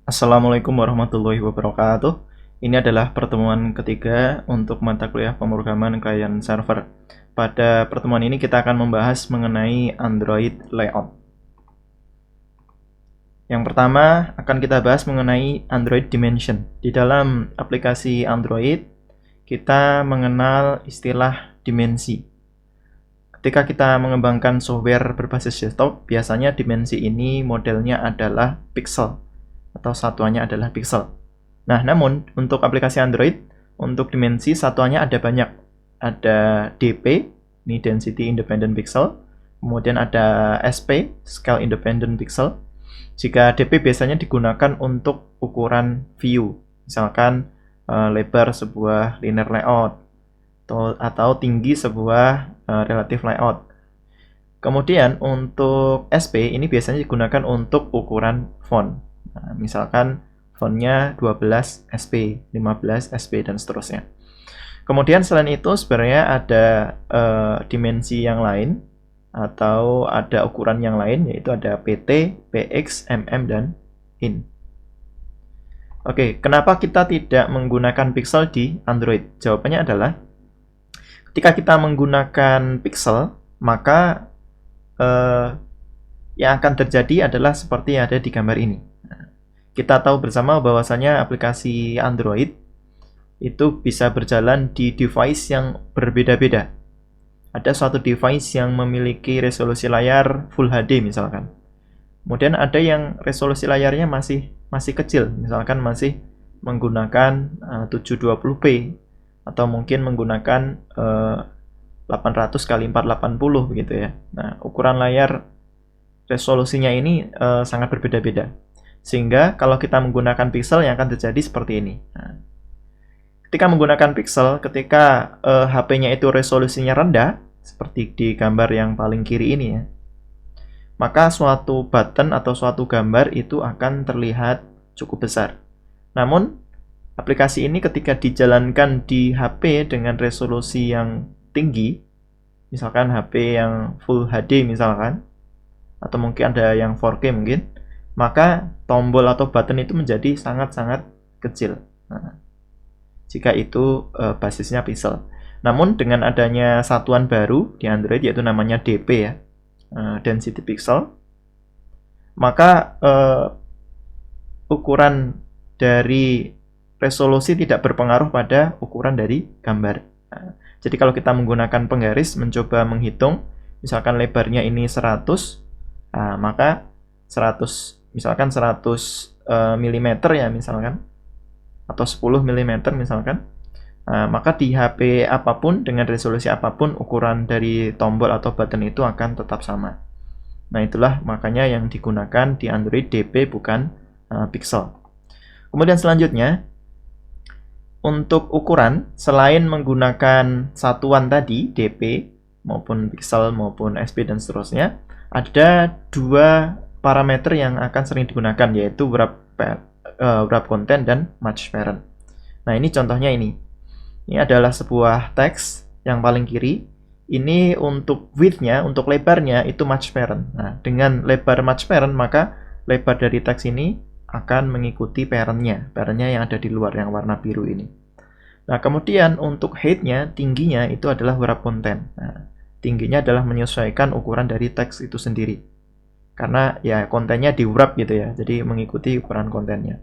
Assalamualaikum warahmatullahi wabarakatuh. Ini adalah pertemuan ketiga untuk mata kuliah pemrograman client server. Pada pertemuan ini kita akan membahas mengenai Android layout. Yang pertama akan kita bahas mengenai Android dimension. Di dalam aplikasi Android, kita mengenal istilah dimensi. Ketika kita mengembangkan software berbasis desktop, biasanya dimensi ini modelnya adalah pixel atau satuannya adalah pixel. Nah, namun untuk aplikasi Android, untuk dimensi satuannya ada banyak. Ada DP, ini Density Independent Pixel. Kemudian ada SP, Scale Independent Pixel. Jika DP biasanya digunakan untuk ukuran view. Misalkan lebar sebuah linear layout atau tinggi sebuah relative layout. Kemudian untuk SP ini biasanya digunakan untuk ukuran font. Nah, misalkan fontnya 12 SP, 15 SP, dan seterusnya. Kemudian selain itu sebenarnya ada dimensi yang lain atau ada ukuran yang lain, yaitu ada PT, PX, MM, dan IN. Oke, kenapa kita tidak menggunakan pixel di Android? Jawabannya adalah ketika kita menggunakan pixel, maka yang akan terjadi adalah seperti yang ada di gambar ini. Kita tahu bersama bahwasanya aplikasi Android itu bisa berjalan di device yang berbeda-beda. Ada suatu device yang memiliki resolusi layar Full HD misalkan. Kemudian ada yang resolusi layarnya masih kecil, misalkan masih menggunakan 720p atau mungkin menggunakan 800 kali 480 begitu ya. Nah, ukuran layar resolusinya ini sangat berbeda-beda. Sehingga kalau kita menggunakan pixel yang akan terjadi seperti ini. Nah, ketika menggunakan pixel, ketika HP-nya itu resolusinya rendah, seperti di gambar yang paling kiri ini ya, maka suatu button atau suatu gambar itu akan terlihat cukup besar. Namun, aplikasi ini ketika dijalankan di HP dengan resolusi yang tinggi, misalkan HP yang Full HD misalkan, atau mungkin ada yang 4K mungkin, maka tombol atau button itu menjadi sangat-sangat kecil. Nah, jika itu basisnya pixel. Namun dengan adanya satuan baru di Android yaitu namanya DP ya, Density Pixel, maka ukuran dari resolusi tidak berpengaruh pada ukuran dari gambar. Nah, jadi kalau kita menggunakan penggaris mencoba menghitung, misalkan lebarnya ini 100, nah, maka 100 misalkan 100 mm ya misalkan, atau 10 mm misalkan, maka di HP apapun dengan resolusi apapun ukuran dari tombol atau button itu akan tetap sama. Nah, itulah makanya yang digunakan di Android DP bukan pixel. Kemudian selanjutnya untuk ukuran, selain menggunakan satuan tadi DP maupun pixel maupun SP dan seterusnya, ada dua parameter yang akan sering digunakan, yaitu wrap content dan match parent. Nah, ini contohnya ini. Ini adalah sebuah teks yang paling kiri. Ini untuk width-nya, untuk lebarnya itu match parent. Nah, dengan lebar match parent, maka lebar dari teks ini akan mengikuti parent-nya yang ada di luar yang warna biru ini. Nah, kemudian untuk height-nya, tingginya itu adalah wrap content. Nah, tingginya adalah menyesuaikan ukuran dari teks itu sendiri. Karena ya kontennya di wrap gitu ya, jadi mengikuti ukuran kontennya.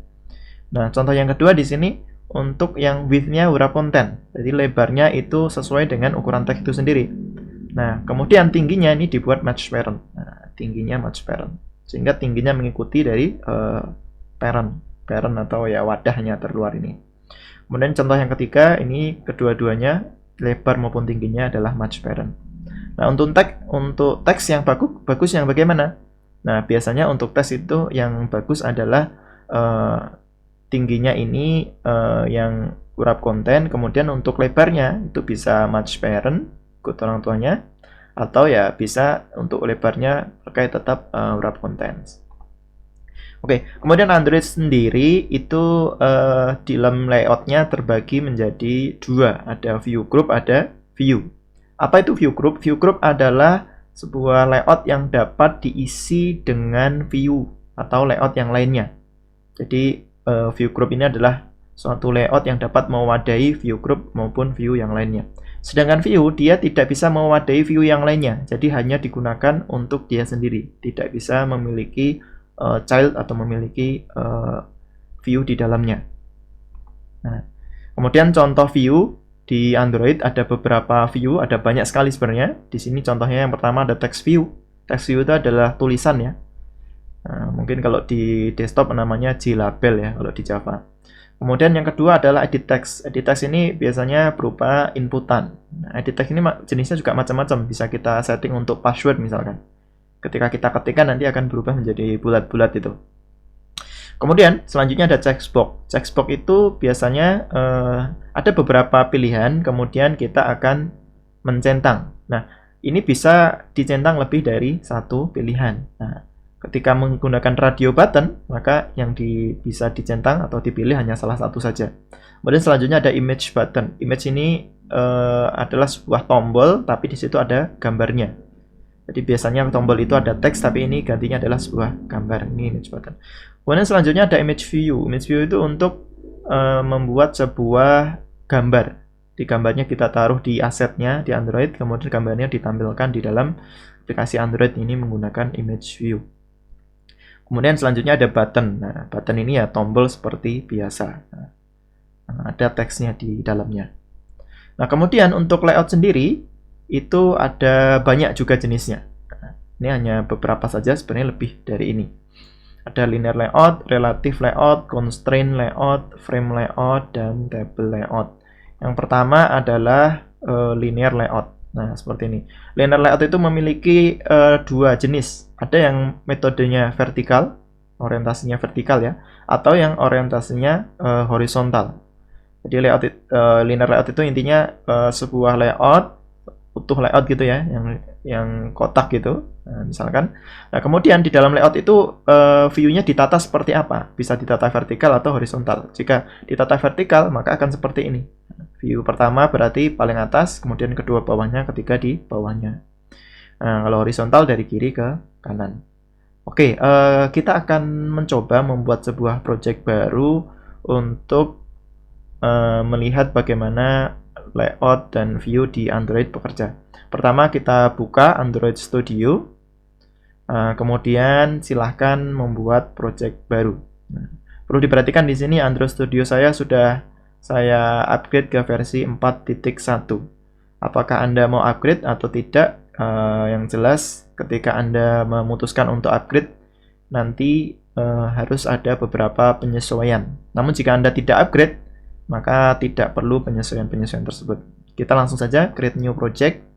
Nah, contoh yang kedua di sini untuk yang width-nya wrap content, jadi lebarnya itu sesuai dengan ukuran teks itu sendiri. Nah, kemudian tingginya ini dibuat match parent. Nah, tingginya match parent, sehingga tingginya mengikuti dari parent atau ya wadahnya terluar ini. Kemudian contoh yang ketiga ini kedua-duanya lebar maupun tingginya adalah match parent. Nah, untuk teks yang bagus yang bagaimana? Nah, biasanya untuk tes itu yang bagus adalah tingginya ini yang wrap content, kemudian untuk lebarnya itu bisa match parent, ikut orang tuanya, atau ya bisa untuk lebarnya pakai tetap wrap content. Oke, kemudian Android sendiri itu di dalam layoutnya terbagi menjadi dua, ada view group, ada view. Apa itu view group? View group adalah sebuah layout yang dapat diisi dengan view atau layout yang lainnya. Jadi view group ini adalah suatu layout yang dapat mewadahi view group maupun view yang lainnya. Sedangkan view dia tidak bisa mewadahi view yang lainnya, jadi hanya digunakan untuk dia sendiri, tidak bisa memiliki child atau memiliki view di dalamnya. Nah, kemudian contoh view di Android ada beberapa view, ada banyak sekali sebenarnya. Di sini contohnya yang pertama ada text view. Text view itu adalah tulisan ya. Nah, mungkin kalau di desktop namanya JLabel ya kalau di Java. Kemudian yang kedua adalah edit text. Edit text ini biasanya berupa inputan. Nah, edit text ini jenisnya juga macam-macam. Bisa kita setting untuk password misalkan. Ketika kita ketikkan nanti akan berubah menjadi bulat-bulat itu. Kemudian selanjutnya ada checkbox. Checkbox itu biasanya ada beberapa pilihan, kemudian kita akan mencentang. Nah, ini bisa dicentang lebih dari satu pilihan. Nah, ketika menggunakan radio button, maka yang bisa dicentang atau dipilih hanya salah satu saja. Kemudian selanjutnya ada image button. Image ini adalah sebuah tombol, tapi di situ ada gambarnya. Jadi biasanya tombol itu ada teks, tapi ini gantinya adalah sebuah gambar. Ini image button. Kemudian selanjutnya ada image view. Image view itu untuk membuat sebuah gambar. Di gambarnya kita taruh di asetnya di Android, kemudian gambarnya ditampilkan di dalam aplikasi Android ini menggunakan image view. Kemudian selanjutnya ada button. Nah, button ini ya tombol seperti biasa. Nah, ada teksnya di dalamnya. Nah, kemudian untuk layout sendiri itu ada banyak juga jenisnya. Nah, ini hanya beberapa saja, sebenarnya lebih dari ini. Ada linear layout, relative layout, constraint layout, frame layout, dan table layout. Yang pertama adalah linear layout. Nah, seperti ini. Linear layout itu memiliki dua jenis. Ada yang metodenya vertikal, orientasinya vertikal ya, atau yang orientasinya horizontal. Jadi linear layout itu intinya sebuah layout, utuh layout gitu ya, yang kotak gitu. Nah, misalkan. Nah, kemudian di dalam layout itu view-nya ditata seperti apa? Bisa ditata vertikal atau horizontal. Jika ditata vertikal, maka akan seperti ini. View pertama berarti paling atas, kemudian kedua bawahnya, ketiga di bawahnya. Nah, kalau horizontal dari kiri ke kanan. Oke, kita akan mencoba membuat sebuah project baru untuk melihat bagaimana layout dan view di Android bekerja. Pertama kita buka Android Studio, kemudian silahkan membuat project baru. Nah, perlu diperhatikan di sini Android Studio saya sudah saya upgrade ke versi 4.1. Apakah Anda mau upgrade atau tidak? Yang jelas ketika Anda memutuskan untuk upgrade, nanti harus ada beberapa penyesuaian. Namun jika Anda tidak upgrade, maka tidak perlu penyesuaian-penyesuaian tersebut. Kita langsung saja create new project.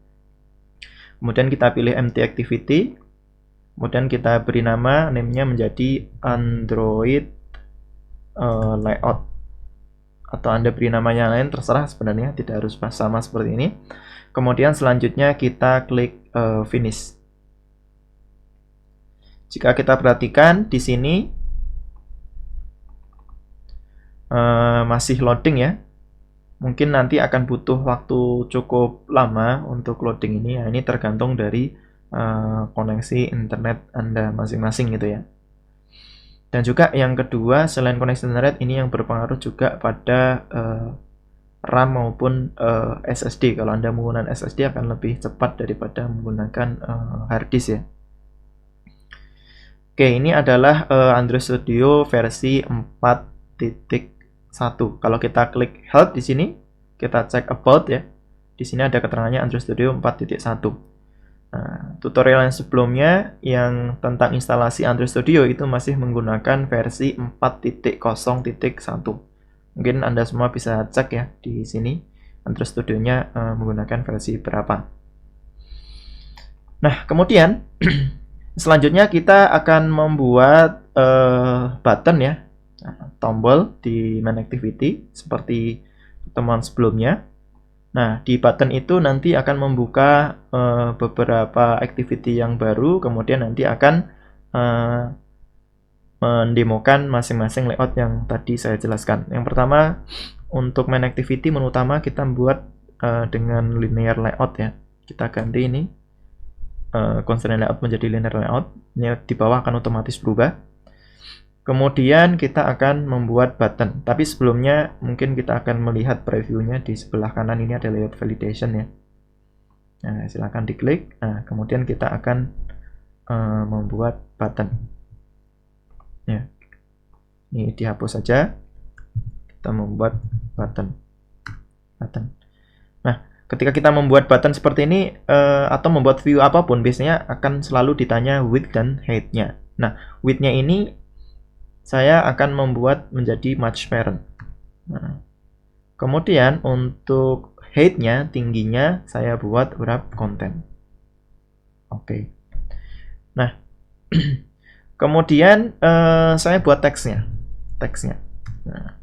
Kemudian kita pilih empty activity. Kemudian kita beri nama, name-nya menjadi Android layout. Atau Anda beri nama yang lain, terserah sebenarnya, tidak harus sama seperti ini. Kemudian selanjutnya kita klik finish. Jika kita perhatikan di sini masih loading ya. Mungkin nanti akan butuh waktu cukup lama untuk loading ini. Ya, ini tergantung dari koneksi internet Anda masing-masing gitu ya. Dan juga yang kedua, selain koneksi internet, ini yang berpengaruh juga pada RAM maupun SSD. Kalau Anda menggunakan SSD akan lebih cepat daripada menggunakan hard disk ya. Oke, ini adalah Android Studio versi 4.1. Kalau kita klik help di sini, kita cek about ya. Di sini ada keterangannya Android Studio 4.1. Nah, tutorial yang sebelumnya yang tentang instalasi Android Studio itu masih menggunakan versi 4.0.1. Mungkin Anda semua bisa cek ya di sini Android Studio-nya menggunakan versi berapa. Nah, kemudian selanjutnya kita akan membuat button ya, tombol di main activity seperti pertemuan sebelumnya. Nah, di button itu nanti akan membuka beberapa activity yang baru, kemudian nanti akan mendemokan masing-masing layout yang tadi saya jelaskan. Yang pertama, untuk main activity menu utama kita membuat dengan linear layout ya. Kita ganti ini constraint layout menjadi linear layout. Ini di bawah akan otomatis berubah. Kemudian kita akan membuat button. Tapi sebelumnya mungkin kita akan melihat previewnya di sebelah kanan ini ada layout validation ya. Nah, silahkan diklik. Nah, kemudian kita akan membuat button. Ya. Ini dihapus saja. Kita membuat button. Nah, ketika kita membuat button seperti ini atau membuat view apapun, biasanya akan selalu ditanya width dan height-nya. Nah, width-nya ini saya akan membuat menjadi match parent. Nah, kemudian untuk height-nya, tingginya, saya buat wrap content. Oke. Nah, kemudian saya buat teksnya. Nah,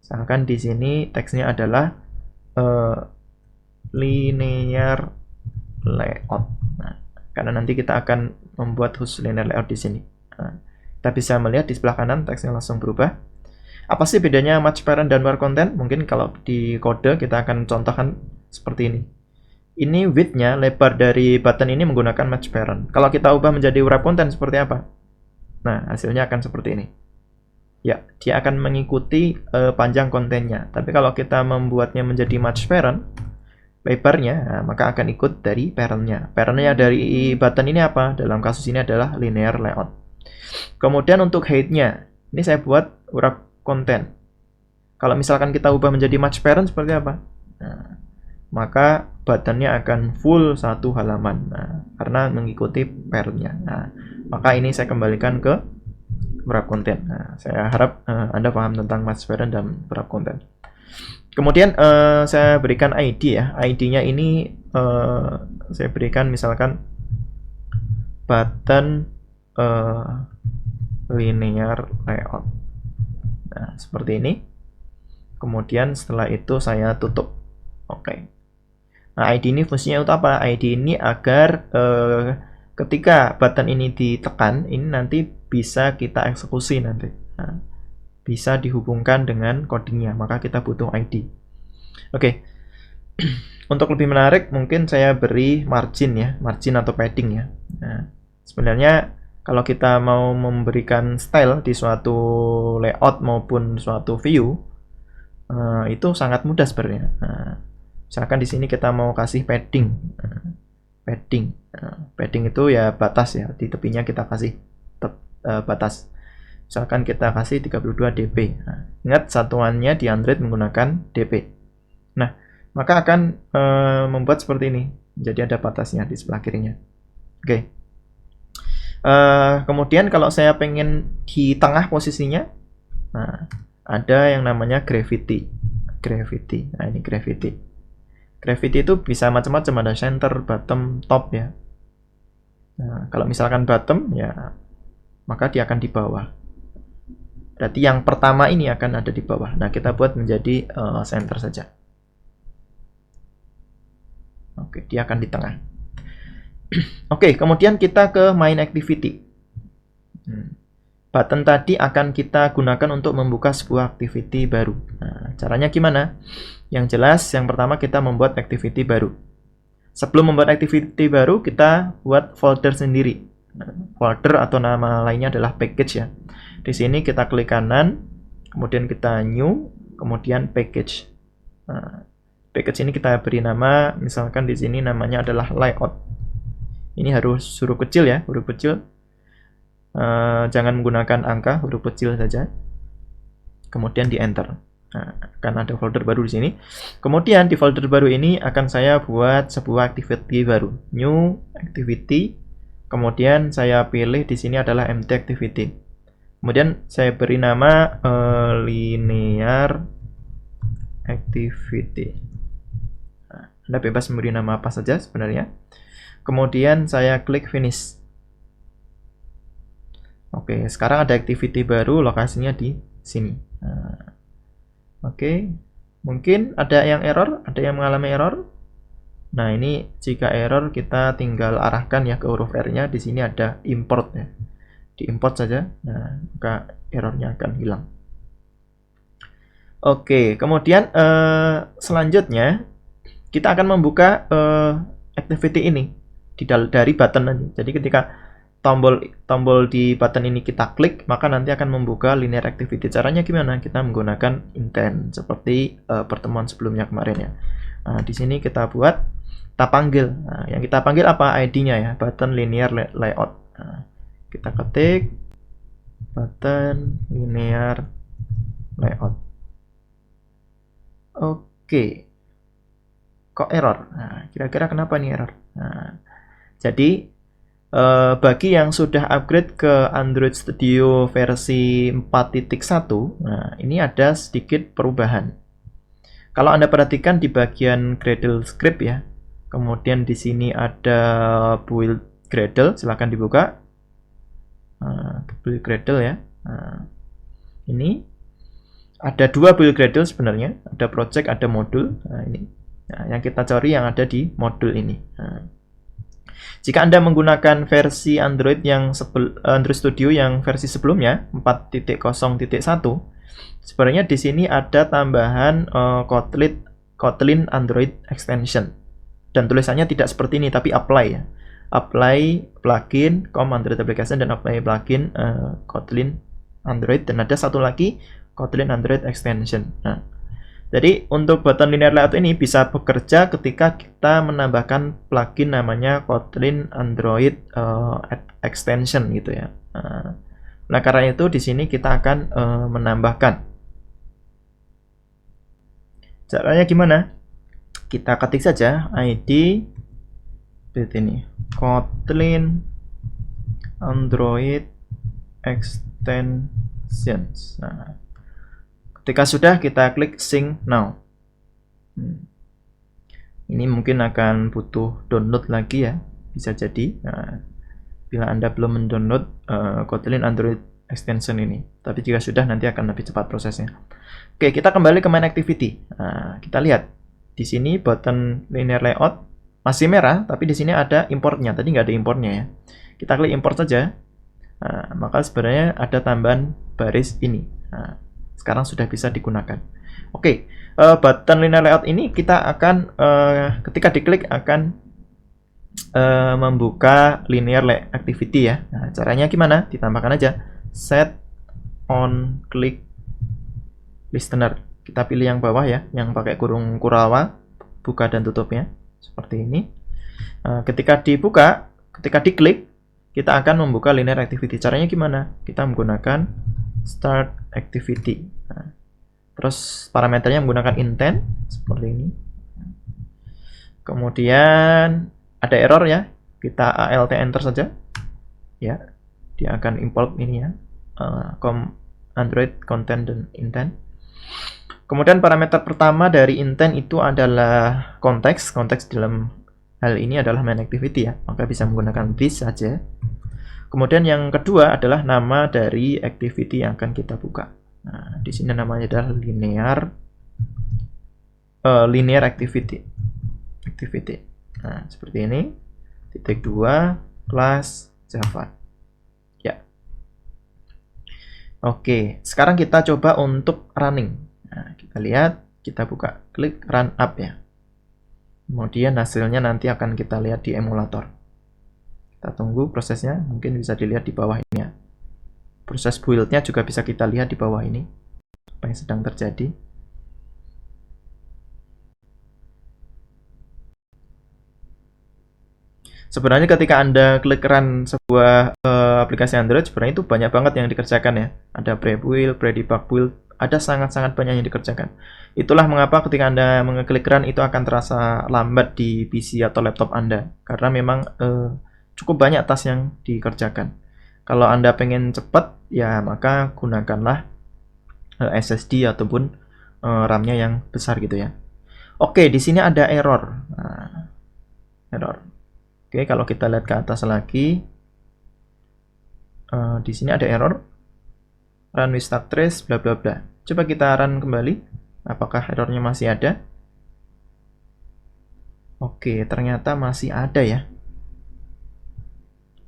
misalkan di sini teksnya adalah linear layout. Nah, karena nanti kita akan membuat khusus linear layout di sini. Nah, kita bisa melihat di sebelah kanan teksnya langsung berubah. Apa sih bedanya match parent dan wrap content? Mungkin kalau di kode kita akan contohkan seperti ini. Ini width-nya, lebar dari button ini menggunakan match parent. Kalau kita ubah menjadi wrap content seperti apa? Nah, hasilnya akan seperti ini. Ya, dia akan mengikuti panjang kontennya. Tapi kalau kita membuatnya menjadi match parent, lebarnya, nah, maka akan ikut dari parent-nya. Parent-nya dari button ini apa? Dalam kasus ini adalah linear layout. Kemudian untuk height-nya, ini saya buat wrap content. Kalau misalkan kita ubah menjadi match parent seperti apa? Nah, maka buttonnya akan full satu halaman. Nah, karena mengikuti parent-nya. Nah, maka ini saya kembalikan ke wrap content. Nah, saya harap Anda paham tentang match parent dan wrap content. Kemudian saya berikan ID ya. ID-nya ini saya berikan misalkan button linear layout. Nah, seperti ini. Kemudian setelah itu saya tutup. Oke. Nah, ID ini fungsinya untuk apa? ID ini agar ketika button ini ditekan, ini nanti bisa kita eksekusi nanti. Nah, bisa dihubungkan dengan codingnya, maka kita butuh ID. Oke. Untuk lebih menarik, mungkin saya beri margin ya, margin atau padding ya. Nah, sebenarnya kalau kita mau memberikan style di suatu layout maupun suatu view, itu sangat mudah sebenarnya. Nah, misalkan di sini kita mau kasih padding. Padding itu ya batas ya, di tepinya kita kasih batas. Misalkan kita kasih 32 dp. Nah, ingat satuannya di Android menggunakan dp. Nah, maka akan membuat seperti ini. Jadi ada batasnya di sebelah kirinya. Oke. Kemudian kalau saya pengen di tengah posisinya, nah, ada yang namanya gravity. Nah, ini gravity. Gravity itu bisa macam-macam, ada center, bottom, top ya. Nah, kalau misalkan bottom ya, maka dia akan di bawah. Berarti yang pertama ini akan ada di bawah. Nah, kita buat menjadi center saja. Oke, dia akan di tengah. Oke, kemudian kita ke main activity. Button tadi akan kita gunakan untuk membuka sebuah activity baru. Nah, caranya gimana? Yang jelas, yang pertama kita membuat activity baru. Sebelum membuat activity baru, kita buat folder sendiri. Nah, folder atau nama lainnya adalah package ya. Di sini kita klik kanan, kemudian kita new, kemudian package. Nah, package ini kita beri nama, misalkan di sini namanya adalah layout. Ini harus huruf kecil ya, huruf kecil. Jangan menggunakan angka, huruf kecil saja. Kemudian di enter. Nah, akan ada folder baru di sini. Kemudian di folder baru ini akan saya buat sebuah activity baru, new activity. Kemudian saya pilih di sini adalah empty activity. Kemudian saya beri nama linear activity. Nah, Anda bebas memberi nama apa saja sebenarnya. Kemudian saya klik finish. Oke, sekarang ada activity baru, lokasinya di sini. Nah, oke, mungkin ada yang error, ada yang mengalami error. Nah, ini jika error kita tinggal arahkan ya ke huruf R-nya. Di sini ada import ya. Diimport saja. Nah, maka errornya akan hilang. Oke, kemudian selanjutnya kita akan membuka activity ini dari button nanti. Jadi ketika tombol di button ini kita klik, maka nanti akan membuka linear activity. Caranya gimana? Kita menggunakan intent seperti pertemuan sebelumnya kemarin ya. Nah, di sini kita panggil. Nah, yang kita panggil apa? ID-nya ya, button linear layout. Nah, kita ketik button linear layout. Oke. Kok error? Nah, kira-kira kenapa nih error? Nah, jadi bagi yang sudah upgrade ke Android Studio versi 4.1, nah ini ada sedikit perubahan. Kalau Anda perhatikan di bagian Gradle script ya, kemudian di sini ada build Gradle, silahkan dibuka. Build Gradle ya. Nah, ini ada dua build Gradle sebenarnya, ada project, ada modul. Nah, ini. Nah, yang kita cari yang ada di modul ini. Nah, jika Anda menggunakan versi Android Android Studio yang versi sebelumnya 4.0.1, sebenarnya di sini ada tambahan Kotlin Android Extension. Dan tulisannya tidak seperti ini tapi apply ya. Apply plugin Android Application dan apply plugin Kotlin Android, dan ada satu lagi Kotlin Android Extension. Nah, jadi untuk button linear layout ini bisa bekerja ketika kita menambahkan plugin namanya Kotlin Android Extension gitu ya. Nah, karena itu di sini kita akan menambahkan. Caranya gimana? Kita ketik saja ID ini Kotlin Android Extensions. Nah, ketika sudah, kita klik Sync Now. Ini mungkin akan butuh download lagi ya, bisa jadi. Nah, bila Anda belum mendownload Kotlin Android Extension ini, tapi jika sudah nanti akan lebih cepat prosesnya. Oke, kita kembali ke main activity. Nah, kita lihat di sini button linear layout masih merah, tapi di sini ada importnya. Tadi nggak ada importnya ya. Kita klik import saja. Nah, maka sebenarnya ada tambahan baris ini. Nah, sekarang sudah bisa digunakan. Oke, button linear layout ini kita akan ketika diklik akan membuka linear activity ya. Nah, caranya gimana? Ditambahkan aja set on click listener. Kita pilih yang bawah ya, yang pakai kurung Kurosawa, buka dan tutupnya seperti ini. Ketika diklik, kita akan membuka linear activity. Caranya gimana? Kita menggunakan start activity. Nah, terus parameternya menggunakan intent seperti ini. Kemudian ada error ya, kita alt enter saja ya, dia akan import ini ya, Android content dan intent. Kemudian parameter pertama dari intent itu adalah konteks dalam hal ini adalah main activity ya, maka bisa menggunakan this saja. Kemudian yang kedua adalah nama dari activity yang akan kita buka. Nah, di sini namanya adalah linear activity. Nah, seperti ini. Titik 2 kelas Java. Ya. Oke, sekarang kita coba untuk running. Nah, kita lihat, kita buka, klik run up ya. Kemudian hasilnya nanti akan kita lihat di emulator. Kita tunggu prosesnya, mungkin bisa dilihat di bawah ini ya. Proses build-nya juga bisa kita lihat di bawah ini, apa yang sedang terjadi. Sebenarnya ketika Anda klik run sebuah aplikasi Android, sebenarnya itu banyak banget yang dikerjakan ya. Ada pre-build, pre-debug build, ada sangat-sangat banyak yang dikerjakan. Itulah mengapa ketika Anda mengeklik run itu akan terasa lambat di PC atau laptop Anda. Karena memang cukup banyak task yang dikerjakan. Kalau Anda pengen cepat, ya maka gunakanlah SSD ataupun RAM-nya yang besar gitu ya. Oke, di sini ada error. Nah, error. Oke, kalau kita lihat ke atas lagi, di sini ada error. Run with stack trace, bla bla bla. Coba kita run kembali. Apakah errornya masih ada? Oke, ternyata masih ada ya.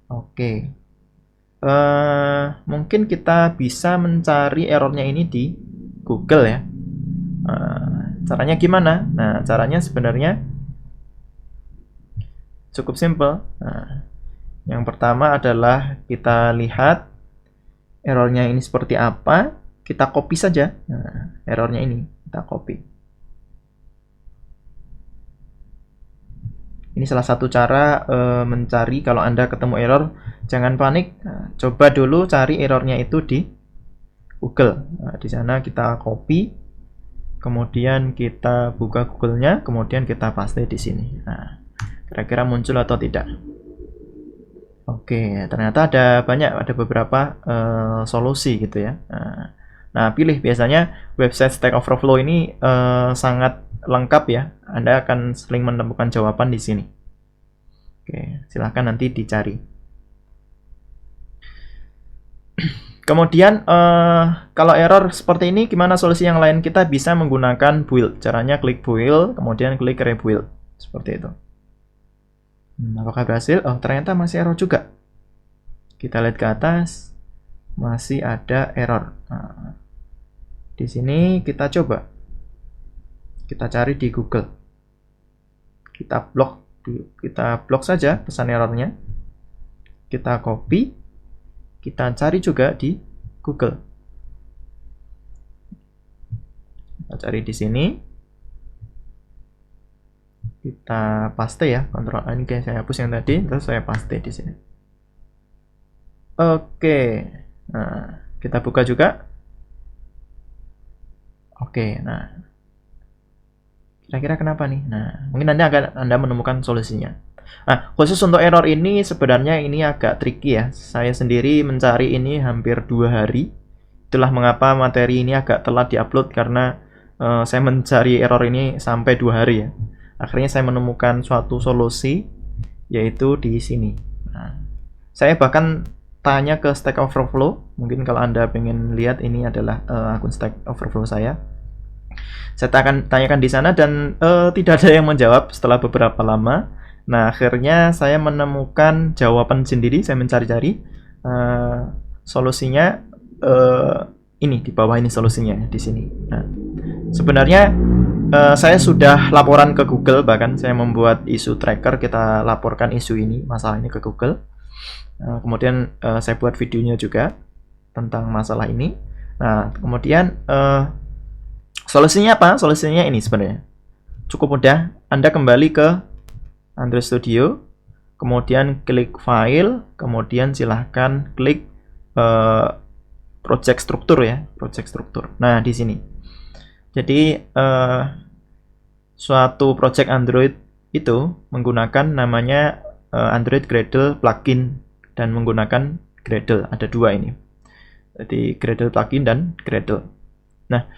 Oke. Mungkin kita bisa mencari errornya ini di Google ya. Caranya gimana? Nah, caranya sebenarnya cukup simple. Nah, Yang pertama adalah kita lihat errornya ini seperti apa. Kita copy saja. Nah, errornya ini kita copy. Ini salah satu cara mencari kalau Anda ketemu error, jangan panik. Nah, coba dulu cari errornya itu di Google. Nah, di sana kita copy, kemudian kita buka Google-nya, kemudian kita paste di sini. Nah, kira-kira muncul atau tidak? Oke, ternyata ada beberapa solusi gitu ya. Nah, pilih biasanya website Stack Overflow ini sangat lengkap ya. Anda akan sering menemukan jawaban di sini. Oke, silahkan nanti dicari. Kemudian kalau error seperti ini, gimana solusi yang lain? Kita bisa menggunakan build. Caranya klik build, kemudian klik rebuild. Seperti itu. Apakah berhasil? Oh, ternyata masih error juga. Kita lihat ke atas, masih ada error. Nah, di sini kita coba. Kita cari di Google. Kita blok saja pesan errornya. Kita copy. Kita cari juga di Google. Kita cari di sini. Kita paste ya, Ctrl A, ini saya hapus yang tadi, terus saya paste di sini. Oke, nah kita buka juga. Oke, nah kira-kira kenapa nih? Nah, mungkin nanti akan Anda menemukan solusinya. Nah, khusus untuk error ini sebenarnya ini agak tricky ya. Saya sendiri mencari ini hampir 2 hari. Itulah mengapa materi ini agak telat diupload karena saya mencari error ini sampai 2 hari ya. Akhirnya saya menemukan suatu solusi, yaitu di sini. Nah, saya bahkan tanya ke Stack Overflow. Mungkin kalau Anda pengen lihat, ini adalah akun Stack Overflow saya. Saya akan tanyakan di sana dan tidak ada yang menjawab setelah beberapa lama. Nah, akhirnya saya menemukan jawaban sendiri. Saya mencari-cari solusinya. Ini di bawah ini solusinya di sini. Nah, sebenarnya saya sudah laporan ke Google, bahkan saya membuat isu tracker, kita laporkan isu ini, masalah ini ke Google. Kemudian saya buat videonya juga tentang masalah ini. Nah, kemudian solusinya apa? Solusinya ini sebenarnya cukup mudah. Anda kembali ke Android Studio, kemudian klik File, kemudian silahkan klik Project Struktur ya, Project Struktur. Nah, di sini. Jadi suatu project Android itu menggunakan namanya Android Gradle plugin dan menggunakan Gradle. Ada 2 ini. Jadi Gradle plugin dan Gradle. Nah,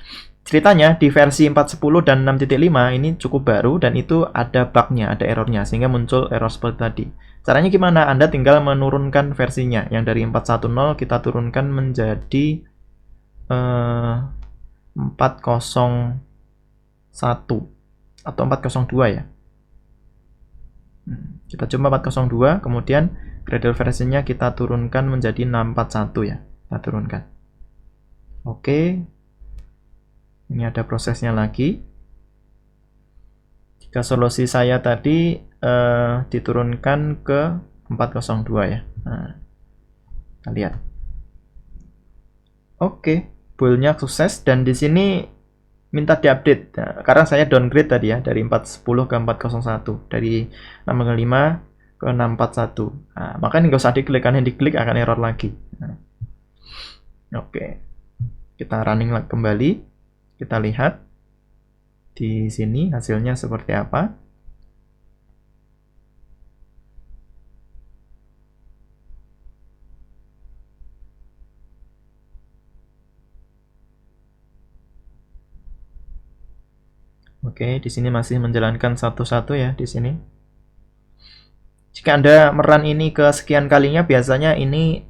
ceritanya di versi 4.10 dan 6.5 ini cukup baru dan itu ada bugnya, ada errornya sehingga muncul error seperti tadi. Caranya gimana? Anda tinggal menurunkan versinya. Yang dari 4.10 kita turunkan menjadi 4.01 atau 4.02 ya. Kita coba 4.02, kemudian Gradle versinya kita turunkan menjadi 6.41 ya. Kita turunkan. Oke. Ini ada prosesnya lagi. Jika solusi saya tadi diturunkan ke 4.02 ya. Nah, kita lihat. Oke. Build-nya sukses dan di sini minta diupdate. Nah, karena saya downgrade tadi ya dari 4.10 ke 4.01, dari 6.5 ke 6.41. Nah, maka ini nggak usah diklik, karena diklik akan error lagi. Nah, oke. Kita running kembali. Kita lihat di sini hasilnya seperti apa. Oke, di sini masih menjalankan satu-satu ya di sini. Jika Anda merun ini ke sekian kalinya, biasanya ini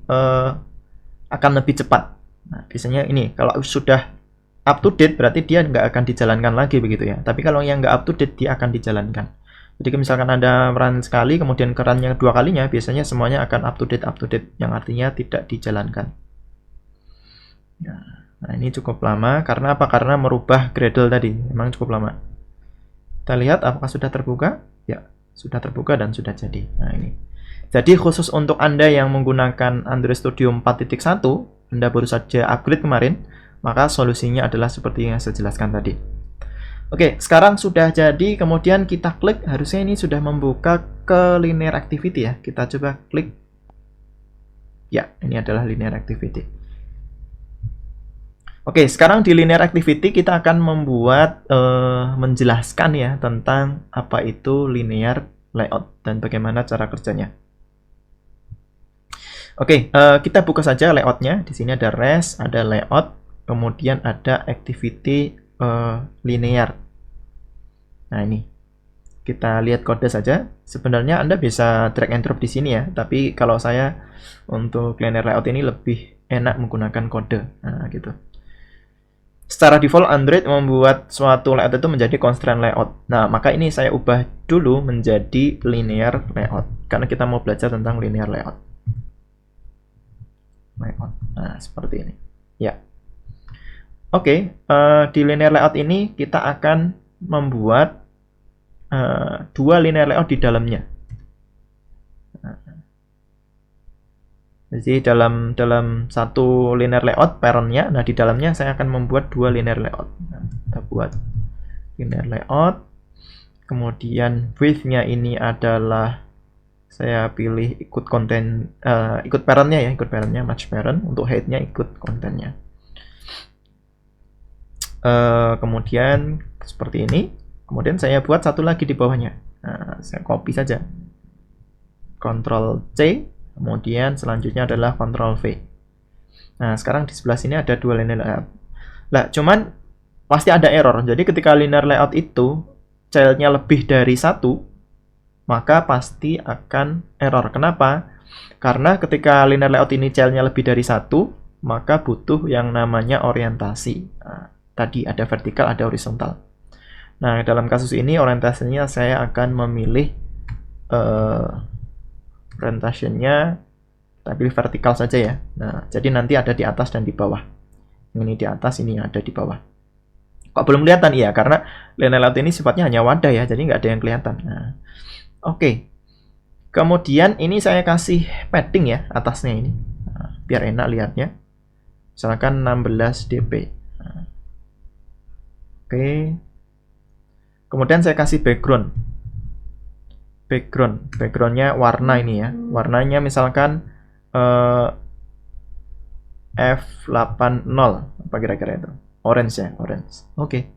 akan lebih cepat. Nah, biasanya ini kalau sudah up to date berarti dia nggak akan dijalankan lagi begitu ya. Tapi kalau yang nggak up to date dia akan dijalankan. Jadi misalkan Anda run sekali, kemudian run-nya 2 kalinya, biasanya semuanya akan up to date, yang artinya tidak dijalankan. Nah, ini cukup lama. Karena apa? Karena merubah Gradle tadi. Memang cukup lama. Kita lihat apakah sudah terbuka? Ya, sudah terbuka dan sudah jadi. Nah, ini. Jadi khusus untuk Anda yang menggunakan Android Studio 4.1, Anda baru saja upgrade kemarin, maka solusinya adalah seperti yang saya jelaskan tadi. Oke, sekarang sudah jadi, kemudian kita klik, harusnya ini sudah membuka ke linear activity ya. Kita coba klik. Ya, ini adalah linear activity. Oke, sekarang di linear activity kita akan membuat, menjelaskan ya tentang apa itu linear layout dan bagaimana cara kerjanya. Oke, kita buka saja layoutnya. Di sini ada res, ada layout, kemudian ada activity linear. Nah, ini kita lihat kode saja. Sebenarnya Anda bisa drag and drop di sini ya, tapi kalau saya untuk linear layout ini lebih enak menggunakan kode. Nah, gitu. Secara default Android membuat suatu layout itu menjadi constraint layout. Nah, maka ini saya ubah dulu menjadi linear layout karena kita mau belajar tentang linear layout. Nah, seperti ini. Ya. Oke, di linear layout ini kita akan membuat dua linear layout di dalamnya. Jadi dalam satu linear layout parentnya, nah di dalamnya saya akan membuat dua linear layout. Nah, kita buat linear layout, kemudian width-nya ini adalah saya pilih ikut konten, ikut parentnya ya, ikut parentnya match parent, untuk height-nya ikut kontennya. Kemudian seperti ini. Kemudian saya buat satu lagi di bawahnya. Nah, saya copy saja. Ctrl C, kemudian selanjutnya adalah Ctrl V. Nah, sekarang di sebelah sini ada dua linear layout. Nah, cuman pasti ada error. Jadi ketika linear layout itu child-nya lebih dari satu, maka pasti akan error. Kenapa? Karena ketika linear layout ini child-nya lebih dari satu, maka butuh yang namanya orientasi. Nah, tadi ada vertikal, ada horizontal. Nah, dalam kasus ini orientasinya saya akan memilih orientasinya kita pilih vertikal saja ya. Nah, jadi nanti ada di atas dan di bawah. Ini di atas, ini ada di bawah. Kok belum kelihatan? Iya, karena linear layout ini sifatnya hanya wadah ya, jadi nggak ada yang kelihatan. Nah, oke. Kemudian ini saya kasih padding ya atasnya ini, nah, biar enak lihatnya. Misalkan 16 dp. Nah, oke. Kemudian saya kasih background. Backgroundnya warna ini ya. Warnanya misalkan F80. Apa kira-kira itu? Orange ya, orange. Oke.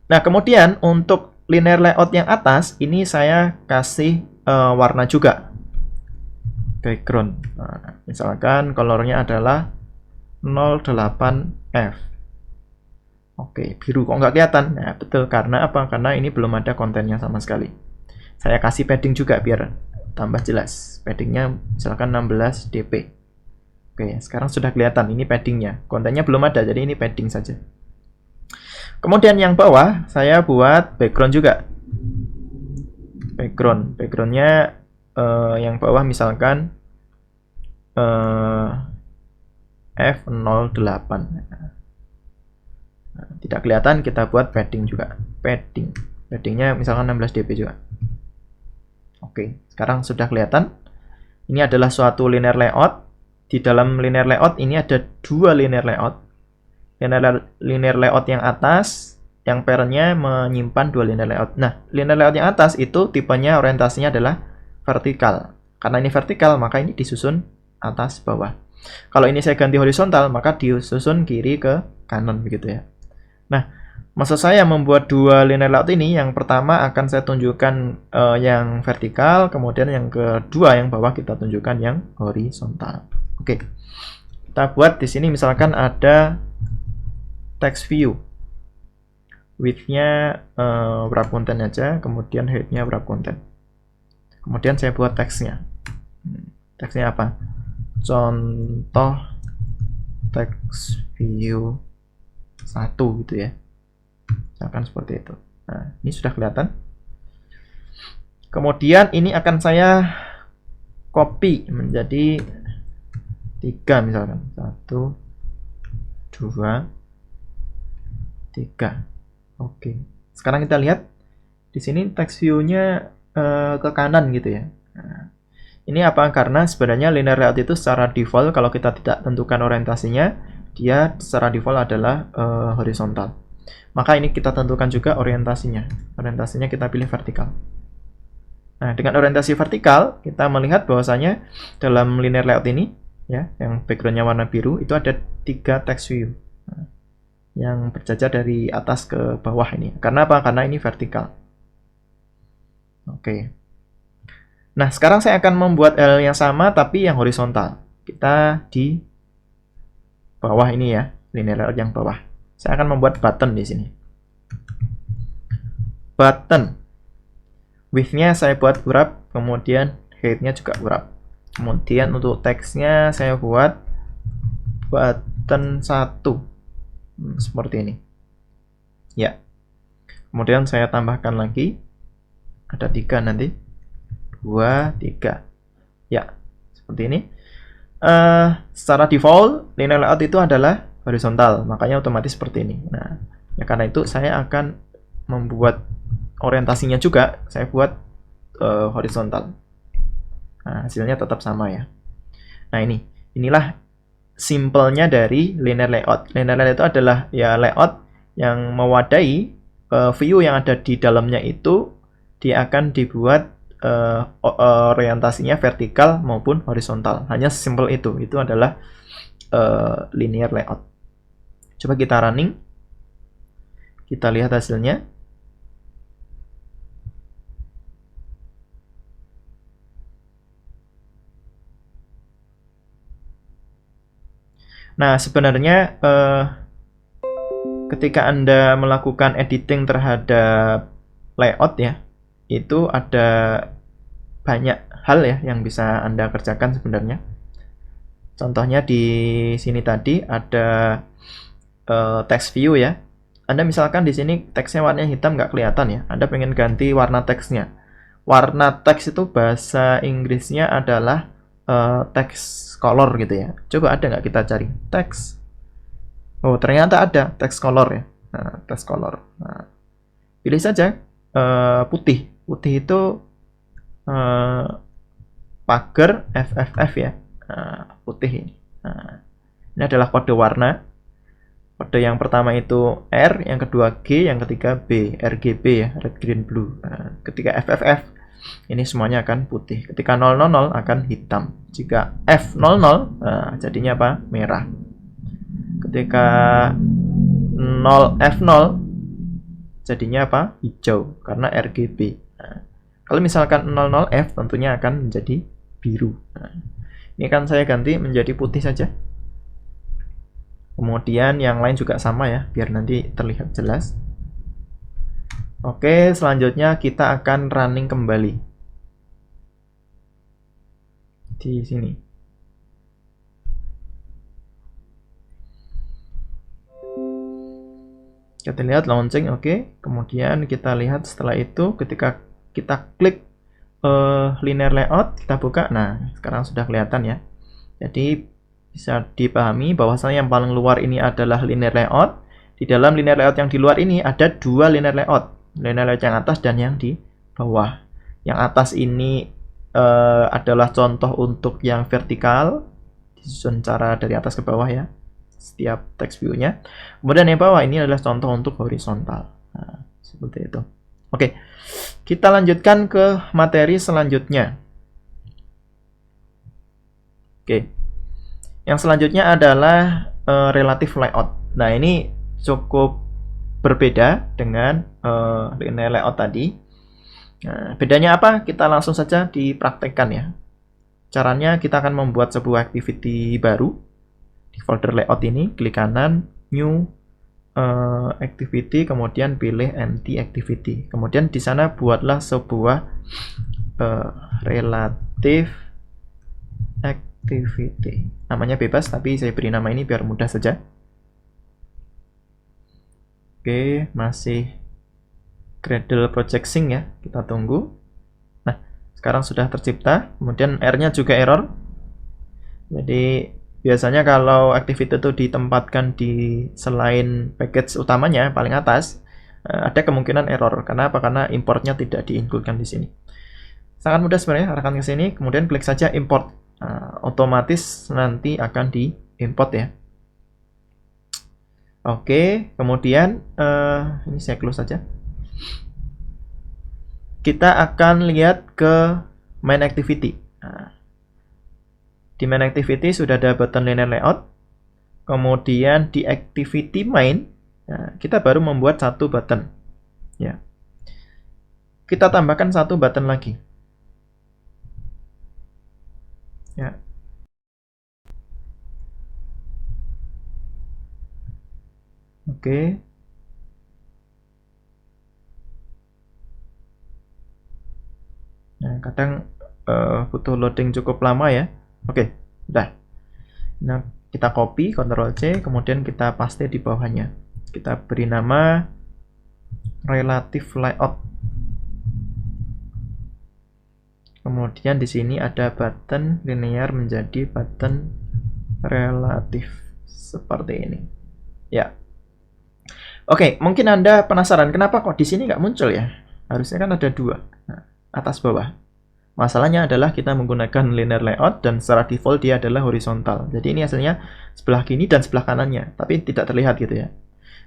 Nah, kemudian untuk linear layout yang atas, ini saya kasih warna juga. Background. Nah, misalkan colornya adalah 08F. Oke, biru kok nggak kelihatan? Nah, betul. Karena apa? Karena ini belum ada kontennya sama sekali. Saya kasih padding juga biar tambah jelas. Paddingnya misalkan 16 dp. Oke, sekarang sudah kelihatan. Ini paddingnya. Kontennya belum ada, jadi ini padding saja. Kemudian yang bawah, saya buat background juga. Backgroundnya yang bawah misalkan F08. Nah, tidak kelihatan, kita buat padding juga. Paddingnya misalkan 16 dp juga. Oke, sekarang sudah kelihatan. Ini adalah suatu linear layout. Di dalam linear layout ini ada dua linear layout. Linear layout yang atas, yang parentnya menyimpan dua linear layout. Nah, linear layout yang atas itu tipenya orientasinya adalah vertikal. Karena ini vertikal, maka ini disusun atas bawah. Kalau ini saya ganti horizontal, maka disusun kiri ke kanan begitu ya. Nah, maksud saya membuat dua linear layout ini, yang pertama akan saya tunjukkan yang vertikal, kemudian yang kedua yang bawah kita tunjukkan yang horizontal. Oke, kita buat di sini misalkan ada text view, width-nya wrap content aja, kemudian height-nya wrap content. Kemudian saya buat teksnya. Teksnya apa? Contoh text view 1 gitu ya. Misalkan seperti itu. Nah, ini sudah kelihatan. Kemudian ini akan saya copy menjadi 3 misalkan. 1, 2, 3. Oke. Sekarang kita lihat di sini text view-nya ke kanan gitu ya. Nah, ini apa? Karena sebenarnya linear layout itu secara default kalau kita tidak tentukan orientasinya, dia secara default adalah horizontal. Maka ini kita tentukan juga orientasinya. Orientasinya kita pilih vertikal. Nah, dengan orientasi vertikal, kita melihat bahwasanya dalam linear layout ini, ya, yang backgroundnya warna biru, itu ada 3 text view. Nah, yang berjajar dari atas ke bawah ini. Karena apa? Karena ini vertikal. Oke. Nah, sekarang saya akan membuat L yang sama, tapi yang horizontal. Kita di bawah ini ya, linear layout yang bawah. Saya akan membuat button di sini. Button. Width-nya saya buat wrap, kemudian height-nya juga wrap. Kemudian untuk teksnya saya buat button 1. Seperti ini. Ya. Kemudian saya tambahkan lagi. Ada 3 nanti. 2, 3. Ya. Seperti ini. Secara default, linear layout itu adalah horizontal. Makanya otomatis seperti ini. Nah, ya karena itu saya akan membuat orientasinya juga, saya buat horizontal. Nah, hasilnya tetap sama ya. Nah, inilah simpelnya dari linear layout. Linear layout itu adalah ya layout yang mewadahi view yang ada di dalamnya itu dia akan dibuat orientasinya vertikal maupun horizontal. Hanya simpel itu. Itu adalah linear layout. Coba kita running. Kita lihat hasilnya. Nah, sebenarnya ketika Anda melakukan editing terhadap layout ya, itu ada banyak hal ya yang bisa Anda kerjakan sebenarnya. Contohnya di sini tadi ada text view ya. Anda misalkan di sini teksnya warnanya hitam nggak kelihatan ya. Anda pengen ganti warna teksnya. Warna teks itu bahasa Inggrisnya adalah text color gitu ya. Coba ada nggak kita cari teks? Oh, ternyata ada text color ya. Nah, text color. Nah, pilih saja putih. Putih itu pagar FFF ya. Nah, putih ini. Nah, ini adalah kode warna. Kode yang pertama itu R, yang kedua G, yang ketiga B, RGB ya, red, green, blue. Nah, ketika FFF ini semuanya akan putih. Ketika 000 akan hitam. Jika F00, nah, jadinya apa? Merah. Ketika 0F0, jadinya apa? Hijau, karena RGB. Nah, kalau misalkan 00F, tentunya akan menjadi biru. Nah, ini kan saya ganti menjadi putih saja. Kemudian yang lain juga sama ya, biar nanti terlihat jelas. Oke, selanjutnya kita akan running kembali. Di sini. Kita lihat launching, oke. Kemudian kita lihat setelah itu ketika kita klik linear layout, kita buka. Nah, sekarang sudah kelihatan ya. Jadi bisa dipahami bahwasanya yang paling luar ini adalah linear layout. Di dalam linear layout yang di luar ini ada 2 linear layout. Linear layout yang atas dan yang di bawah. Yang atas ini adalah contoh untuk yang vertikal, disusun cara dari atas ke bawah ya, setiap text view-nya. Kemudian yang bawah ini adalah contoh untuk horizontal. Nah, seperti itu. Oke, kita lanjutkan ke materi selanjutnya. Oke, yang selanjutnya adalah relative layout. Nah, ini cukup berbeda dengan linear layout tadi. Nah, bedanya apa? Kita langsung saja dipraktekkan ya. Caranya kita akan membuat sebuah activity baru di folder layout ini, klik kanan, new activity, kemudian pilih empty activity. Kemudian di sana buatlah sebuah relative activity. Namanya bebas, tapi saya beri nama ini biar mudah saja. Oke, masih Gradle Project Sync ya, kita tunggu. Nah, sekarang sudah tercipta, kemudian R-nya juga error. Jadi biasanya kalau activity itu ditempatkan di selain package utamanya paling atas, ada kemungkinan error. Kenapa? Karena importnya tidak di-include-kan di sini. Sangat mudah sebenarnya, arahkan ke sini, kemudian klik saja import. Nah, otomatis nanti akan diimport ya. Oke, kemudian ini saya close saja. Kita akan lihat ke main activity. Nah, di main activity sudah ada button linear layout. Kemudian di activity main, nah, kita baru membuat satu button. Ya. Kita tambahkan satu button lagi. Ya. Oke. Nah, kadang butuh loading cukup lama ya. Oke, udah. Nah, kita copy, Ctrl C, kemudian kita paste di bawahnya. Kita beri nama relative layout. Kemudian di sini ada button linear menjadi button relatif seperti ini. Ya. Oke, mungkin Anda penasaran kenapa kok di sini nggak muncul ya? Harusnya kan ada dua, nah, atas bawah. Masalahnya adalah kita menggunakan linear layout dan secara default dia adalah horizontal. Jadi ini hasilnya sebelah kiri dan sebelah kanannya, tapi tidak terlihat gitu ya.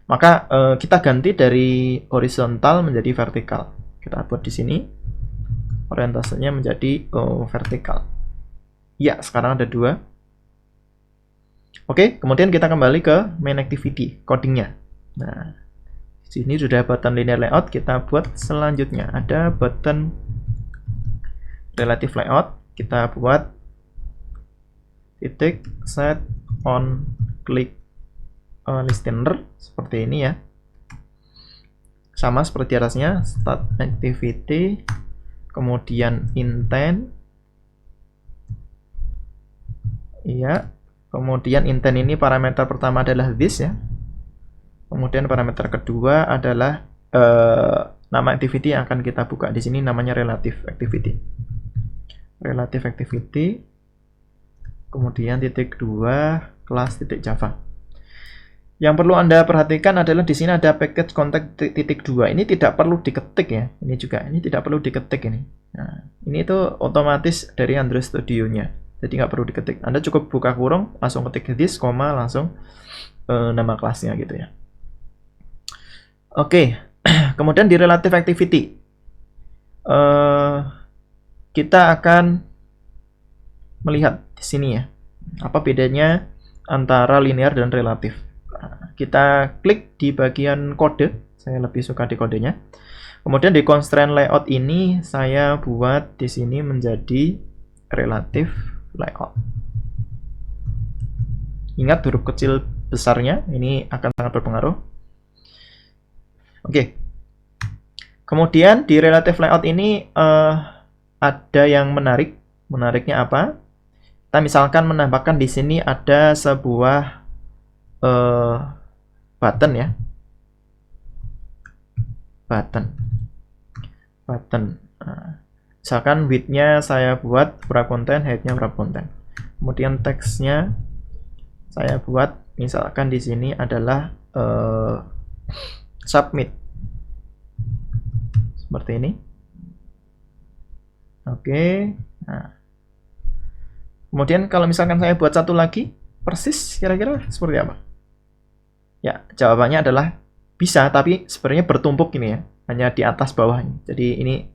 Maka kita ganti dari horizontal menjadi vertikal. Kita buat di sini orientasenya menjadi vertikal. Ya, sekarang ada dua. Oke, kemudian kita kembali ke main activity, codingnya. Nah, di sini sudah button linear layout, kita buat selanjutnya. Ada button relative layout, kita buat titik set on click listener, seperti ini ya. Sama seperti atasnya, start activity, kemudian intent. Iya, kemudian intent ini parameter pertama adalah this ya. Kemudian parameter kedua adalah nama activity yang akan kita buka di sini namanya relative activity. Relative activity. Kemudian titik 2 kelas titik Java. Yang perlu Anda perhatikan adalah di sini ada package contact titik 2. Ini tidak perlu diketik ya. Ini juga ini tidak perlu diketik ini. Nah, ini tuh otomatis dari Android Studio-nya. Jadi nggak perlu diketik. Anda cukup buka kurung, langsung ketik this, langsung nama kelasnya gitu ya. Oke, kemudian di relative activity kita akan melihat di sini ya, apa bedanya antara linear dan relatif. Nah, kita klik di bagian kode, saya lebih suka di kodenya. Kemudian di constraint layout ini saya buat di sini menjadi relative layout. Ingat huruf kecil besarnya, ini akan sangat berpengaruh. Oke. Kemudian di relative layout ini ada yang menarik. Menariknya apa? Kita misalkan menambahkan di sini ada sebuah button ya. Button. Nah, misalkan width-nya saya buat berapa konten, height-nya berapa konten. Kemudian teksnya saya buat misalkan di sini adalah submit. Seperti ini. Oke. Nah. Kemudian kalau misalkan saya buat satu lagi, persis kira-kira seperti apa? Ya, jawabannya adalah bisa, tapi sebenarnya bertumpuk ini ya, hanya di atas bawah. Jadi ini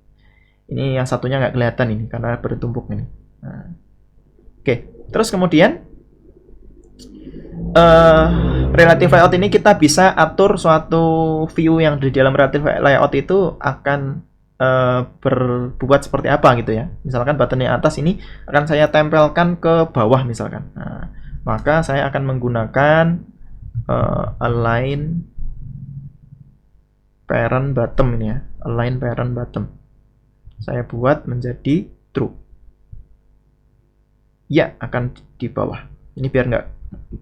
yang satunya nggak kelihatan ini karena bertumpuk ini. Nah. Oke, terus kemudian relative layout ini kita bisa atur suatu view yang di dalam relative layout itu akan berbuat seperti apa gitu ya. Misalkan button yang atas ini akan saya tempelkan ke bawah misalkan. Nah, maka saya akan menggunakan align parent bottom ini ya. Align parent bottom. Saya buat menjadi true. Ya, akan di bawah. Ini biar nggak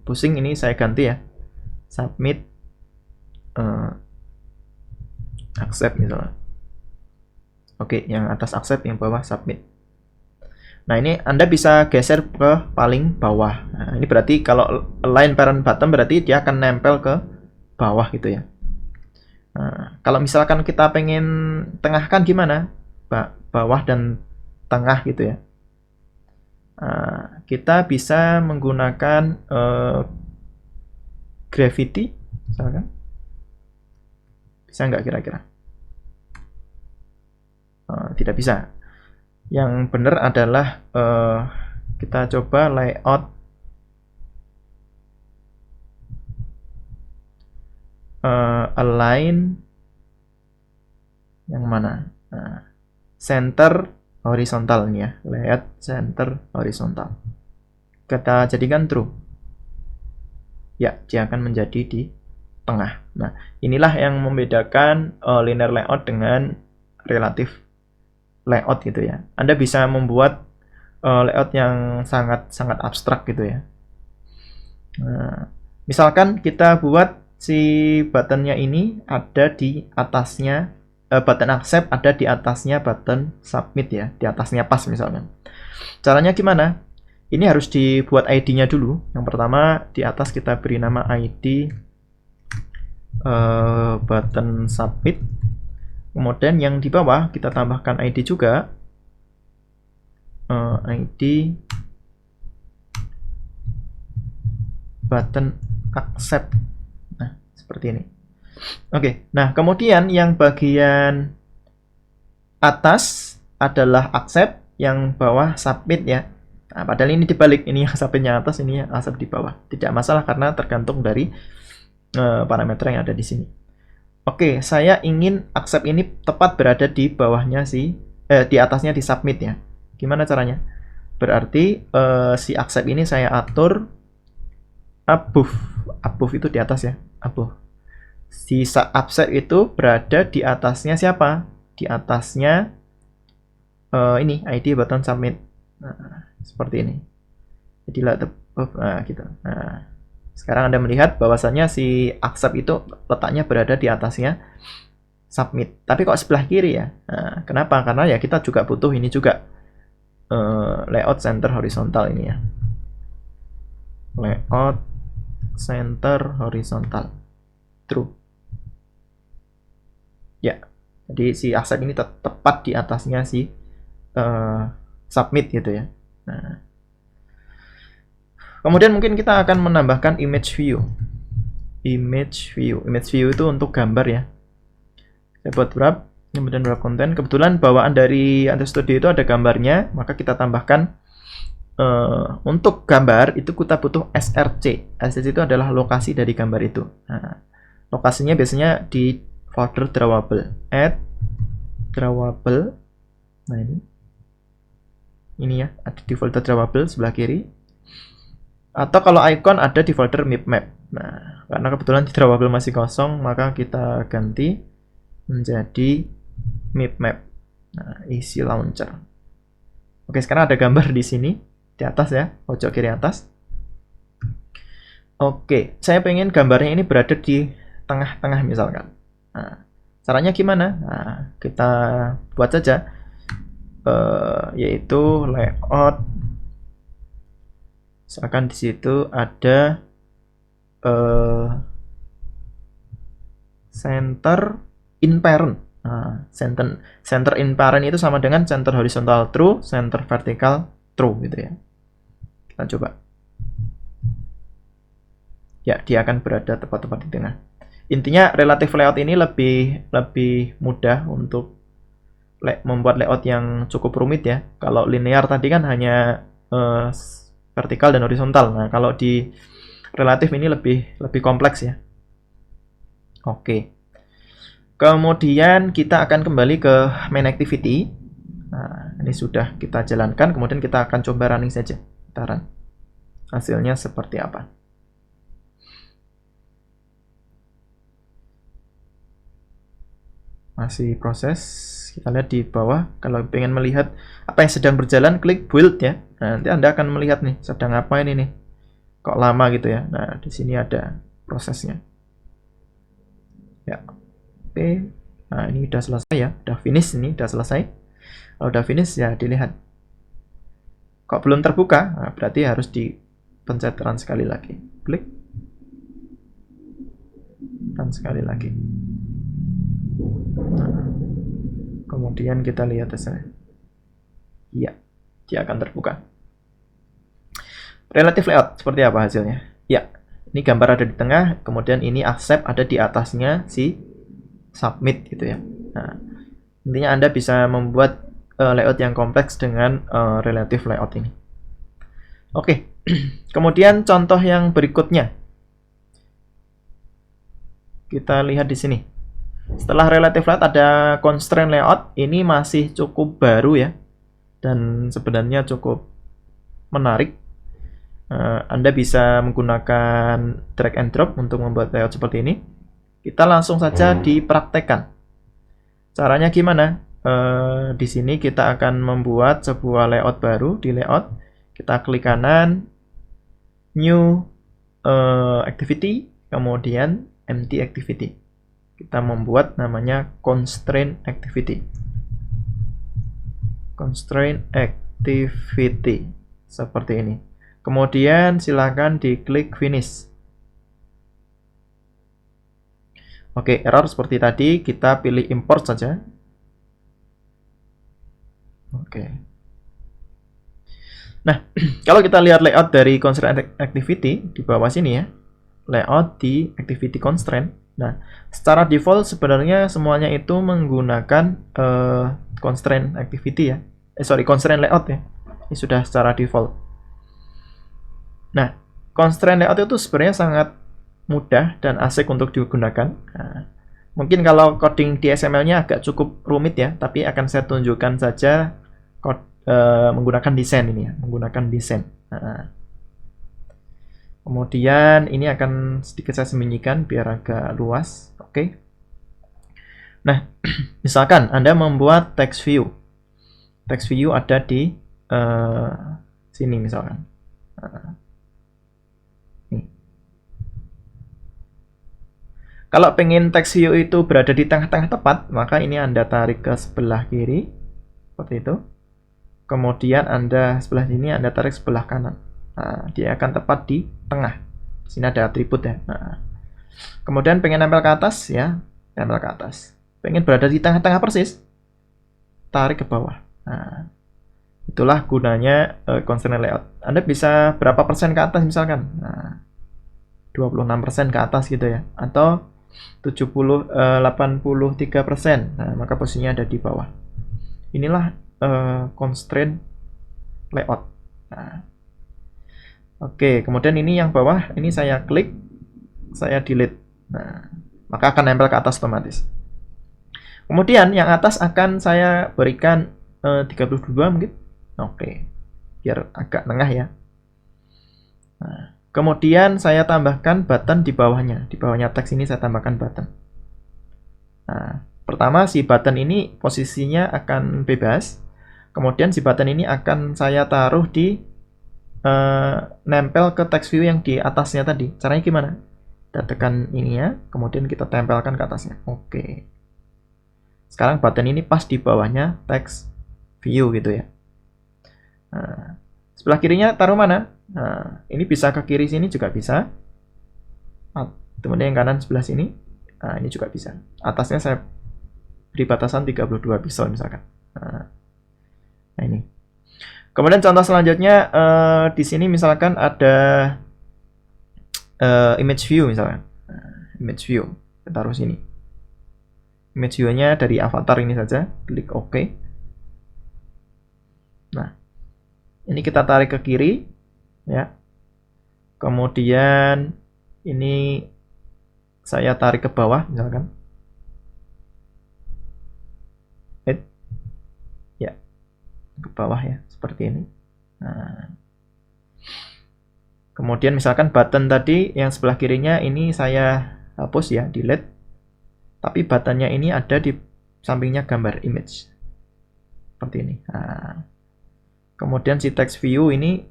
pusing, ini saya ganti ya. Submit accept misalnya. Oke, yang atas accept, yang bawah submit. Nah, ini Anda bisa geser ke paling bawah. Nah, ini berarti kalau align parent bottom berarti dia akan nempel ke bawah gitu ya. Nah, kalau misalkan kita pengen tengahkan gimana? Bawah dan tengah gitu ya. Nah, kita bisa menggunakan gravity misalkan. Bisa nggak kira-kira? Tidak bisa. Yang benar adalah kita coba layout align yang mana? Nah, center horizontal nih ya, layout center horizontal. Kita jadikan true. Ya, dia akan menjadi di tengah. Nah, inilah yang membedakan linear layout dengan relative layout gitu ya. Anda bisa membuat layout yang sangat abstrak gitu ya. Nah, misalkan kita buat si buttonnya ini ada di atasnya, button accept ada di atasnya button submit ya, di atasnya pas misalnya. Caranya gimana? Ini harus dibuat ID-nya dulu. Yang pertama di atas kita beri nama ID button submit. Kemudian yang di bawah kita tambahkan ID juga, ID button accept. Nah, seperti ini. Oke, nah kemudian yang bagian atas adalah accept, yang bawah submit ya. Nah, padahal ini dibalik, ini yang submitnya atas, ini yang accept di bawah. Tidak masalah karena tergantung dari parameter yang ada di sini. Oke, saya ingin accept ini tepat berada di bawahnya di atasnya di submit ya. Gimana caranya? Berarti si accept ini saya atur above itu di atas ya, above. Si accept itu berada di atasnya siapa? Di atasnya ini ID button submit. Nah, seperti ini. Jadi nah gitu. Nah, sekarang Anda melihat bahwasannya si accept itu letaknya berada di atasnya submit. Tapi kok sebelah kiri ya? Nah, kenapa? Karena ya kita juga butuh ini juga layout center horizontal ini ya. Layout center horizontal. True. Ya. Jadi si accept ini tepat di atasnya si submit gitu ya. Nah, kemudian mungkin kita akan menambahkan image view. Image view itu untuk gambar ya. Saya buat wrap, kemudian wrap konten. Kebetulan bawaan dari Android Studio itu ada gambarnya, maka kita tambahkan untuk gambar itu kita butuh src. Src itu adalah lokasi dari gambar itu. Nah, lokasinya biasanya di folder drawable. Add drawable. Nah ini ya, ada di folder drawable sebelah kiri. Atau kalau icon ada di folder map. Nah, karena kebetulan di drawable masih kosong, maka kita ganti menjadi map. Nah, easy launcher. Oke, sekarang ada gambar di sini, di atas ya, pojok kiri atas. Oke, saya pengen gambarnya ini berada di tengah-tengah misalkan. Nah, caranya gimana? Nah, kita buat saja, yaitu layout. Misalkan di situ ada center in parent. Nah, center in parent itu sama dengan center horizontal true, center vertical true gitu ya. Kita coba. Ya, dia akan berada tepat-tepat di tengah. Intinya relative layout ini lebih mudah untuk membuat layout yang cukup rumit ya. Kalau linear tadi kan hanya vertikal dan horizontal. Nah, kalau di relatif ini lebih kompleks ya. Oke. Kemudian kita akan kembali ke main activity. Nah, ini sudah kita jalankan. Kemudian kita akan coba running saja. Kita run. Hasilnya seperti apa? Masih proses. Kita lihat di bawah. Kalau pengen melihat apa yang sedang berjalan, klik build ya. Nah, nanti Anda akan melihat nih, sedang apa ini nih. Kok lama gitu ya. Nah, di sini ada prosesnya. Ya. Oke. Nah, ini udah selesai ya. Udah finish ini, udah selesai. Kalau udah finish ya dilihat. Kok belum terbuka? Nah, berarti harus dipencet run sekali lagi. Klik. Run sekali lagi. Nah, kemudian kita lihat hasilnya. Iya, dia akan terbuka. Relative layout seperti apa hasilnya? Ya, ini gambar ada di tengah, kemudian ini accept ada di atasnya si submit gitu ya. Nah, intinya Anda bisa membuat layout yang kompleks dengan relative layout ini. Oke, kemudian contoh yang berikutnya. Kita lihat di sini. Setelah relative layout ada constraint layout, ini masih cukup baru ya. Dan sebenarnya cukup menarik. Anda bisa menggunakan drag and drop untuk membuat layout seperti ini. Kita langsung saja dipraktekkan. Caranya gimana? Di sini kita akan membuat sebuah layout baru di layout. Kita klik kanan, new activity, kemudian empty activity. Kita membuat namanya constraint activity. Constraint activity seperti ini. Kemudian silakan diklik finish. Oke, error seperti tadi, kita pilih import saja. Oke. Nah, kalau kita lihat layout dari constraint activity di bawah sini ya, layout di activity constraint. Nah, secara default sebenarnya semuanya itu menggunakan constraint activity ya. Constraint layout ya. Ini sudah secara default. Nah, constraint layout itu sebenarnya sangat mudah dan asik untuk digunakan. Nah, mungkin kalau coding di XML-nya agak cukup rumit ya, tapi akan saya tunjukkan saja menggunakan desain ini ya, menggunakan desain. Nah, kemudian ini akan sedikit saya sembunyikan biar agak luas. Oke. Nah, misalkan Anda membuat text view. Text view ada di sini misalkan. Nih. Kalau pengen text view itu berada di tengah-tengah tepat, maka ini Anda tarik ke sebelah kiri. Seperti itu. Kemudian Anda sebelah sini Anda tarik sebelah kanan. Nah, dia akan tepat di tengah. Di sini ada atribut ya. Nah, kemudian pengen nempel ke atas ya, nempel ke atas. Pengen berada di tengah-tengah persis, tarik ke bawah. Nah, itulah gunanya constraint layout. Anda bisa berapa persen ke atas misalkan. Nah, 26% ke atas gitu ya. Atau 83%. Nah, maka posisinya ada di bawah. Inilah constraint layout. Nah, oke, kemudian ini yang bawah, ini saya klik, saya delete. Nah, maka akan nempel ke atas otomatis. Kemudian yang atas akan saya berikan 32 mungkin. Oke, biar agak tengah ya. Nah, kemudian saya tambahkan button di bawahnya. Di bawahnya teks ini saya tambahkan button. Nah, pertama si button ini posisinya akan bebas. Kemudian si button ini akan saya taruh di nempel ke text view yang di atasnya tadi. Caranya gimana? Kita tekan ini ya, kemudian kita tempelkan ke atasnya. Oke. Sekarang button ini pas di bawahnya text view gitu ya. Nah, sebelah kirinya taruh mana? Nah, ini bisa ke kiri sini juga bisa. Kemudian yang kanan sebelah sini. Nah, ini juga bisa. Atasnya saya beri batasan 32 pixel misalkan. Nah, ini. Kemudian contoh selanjutnya di sini misalkan ada image view misalkan. Image view, kita taruh sini. Image view-nya dari avatar ini saja, klik OK. Nah, ini kita tarik ke kiri, ya. Kemudian ini saya tarik ke bawah misalkan. Ya, ke bawah ya, seperti ini. Nah, kemudian misalkan button tadi yang sebelah kirinya ini saya hapus ya, delete. Tapi buttonnya ini ada di sampingnya gambar image. Seperti ini. Nah, kemudian si text view ini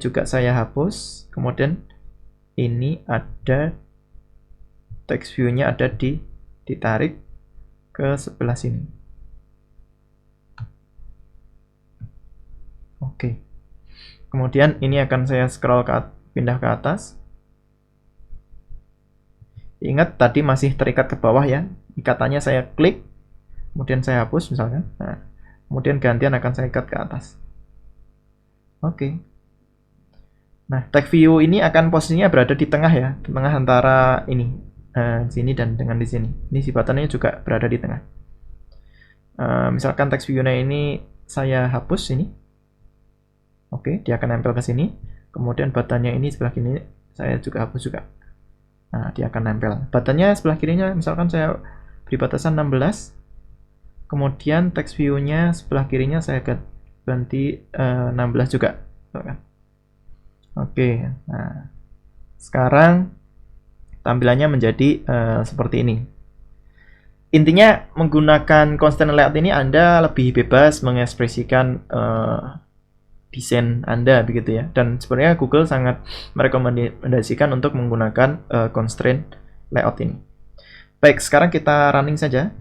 juga saya hapus. Kemudian ini ada text view-nya ada ditarik ke sebelah sini. Oke. Kemudian ini akan saya scroll pindah ke atas. Ingat tadi masih terikat ke bawah ya. Ikatannya saya klik, kemudian saya hapus misalkan. Nah, Kemudian gantian akan saya ikat ke atas. Oke. Nah, text view ini akan posisinya berada di tengah ya, di tengah antara ini, sini dan dengan di sini. Ini si buttonnya juga berada di tengah. Misalkan text view-nya ini saya hapus ini. Oke, dia akan nempel ke sini. Kemudian buttonnya ini sebelah kiri saya juga hapus juga. Nah, dia akan nempel. Buttonnya sebelah kirinya misalkan saya beri batasan 16. Kemudian text view-nya sebelah kirinya saya ganti 16 juga. Oke, nah sekarang tampilannya menjadi seperti ini. Intinya menggunakan constraint layout ini Anda lebih bebas mengekspresikan desain Anda begitu ya. Dan sebenarnya Google sangat merekomendasikan untuk menggunakan constraint layout ini. Baik, sekarang kita running saja.